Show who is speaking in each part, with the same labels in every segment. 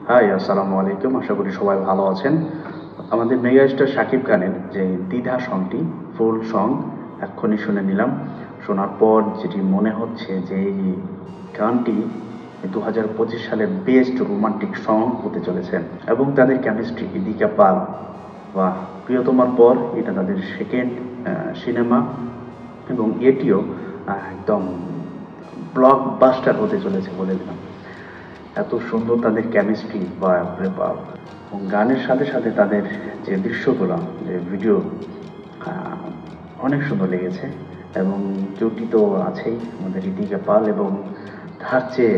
Speaker 1: High, আসসালামু আলাইকুম। আশা করি সবাই ভালো আছেন। আমাদের মেগাস্টার শাকিব খানের যে দ্বিধা সংটি ফুল সং এক্ষুনি শুনে নিলাম। শোনার পর যেটি মনে হচ্ছে যে এই গানটি 2025 সালের বেস্ট রোমান্টিক সং হতে চলেছে এবং তাদের কেমিস্ট্রি ইদিকা পাল বা প্রিয়তমার পর এটা তাদের সেকেন্ড সিনেমা এবং এটিও একদম ব্লকবাস্টার হতে চলেছে বলে দিলাম। এত সুন্দর তাদের কেমিস্ট্রি বাপরে বাপ! এবং গানের সাথে সাথে তাদের যে দৃশ্যগুলো, যে ভিডিও, অনেক সুন্দর লেগেছে। এবং জুটি তো আছেই আমাদের ঋতিকা পাল এবং তার চেয়ে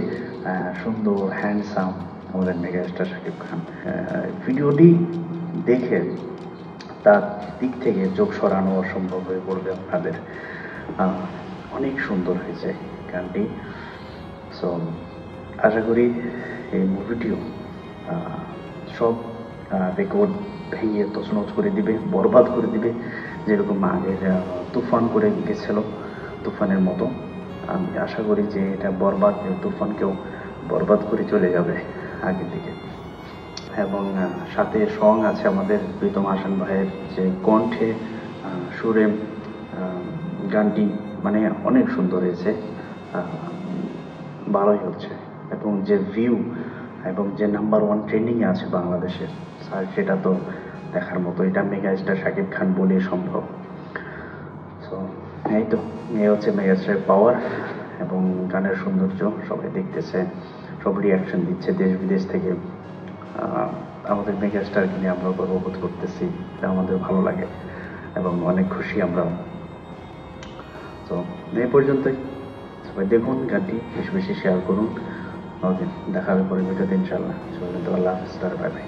Speaker 1: সুন্দর হ্যান্ডসাম আমাদের মেগাস্টার শাকিব খান। ভিডিওটি দেখে তার দিক থেকে চোখ সরানো অসম্ভব হয়ে পড়বে আপনাদের। অনেক সুন্দর হয়েছে গানটি। সো আশা করি এই মুভিটিও সব রেকর্ড ভেঙে তছনছ করে দিবে, বরবাদ করে দিবে, যেরকম আগের তুফান করে গেছিল, তুফানের মতো। আমি আশা করি যে এটা বরবাদ তুফানকেও বরবাদ করে চলে যাবে আগের দিকে। এবং সাথে সং আছে আমাদের প্রীতম হাসান ভাইয়ের যে কণ্ঠে সুরে গানটি মানে অনেক সুন্দর হয়েছে, ভালোই হচ্ছে। এবং যে ভিউ এবং যে নাম্বার ওয়ান ট্রেন্ডিংয়ে আছে বাংলাদেশের, স্যার সেটা তো দেখার মতো। এটা মেগাস্টার শাকিব খান বলে সম্ভব। সো এই তো, এই হচ্ছে মেগাস্টারের পাওয়ার এবং গানের সৌন্দর্য। সবাই দেখতেছে, সব রিয়াকশন দিচ্ছে দেশ বিদেশ থেকে। আমাদের মেগাস্টারকে নিয়ে আমরা গর্ববোধ করতেছি, এটা আমাদের ভালো লাগে এবং অনেক খুশি আমরা। তো এই পর্যন্তই। সবাই দেখুন গানটি, বেশি বেশি শেয়ার করুন। ওকে, দেখা হবে পরে ভিডিওতে ইনশাল্লাহ। সবাই আল্লাহ হাফিজ, বাই বাই।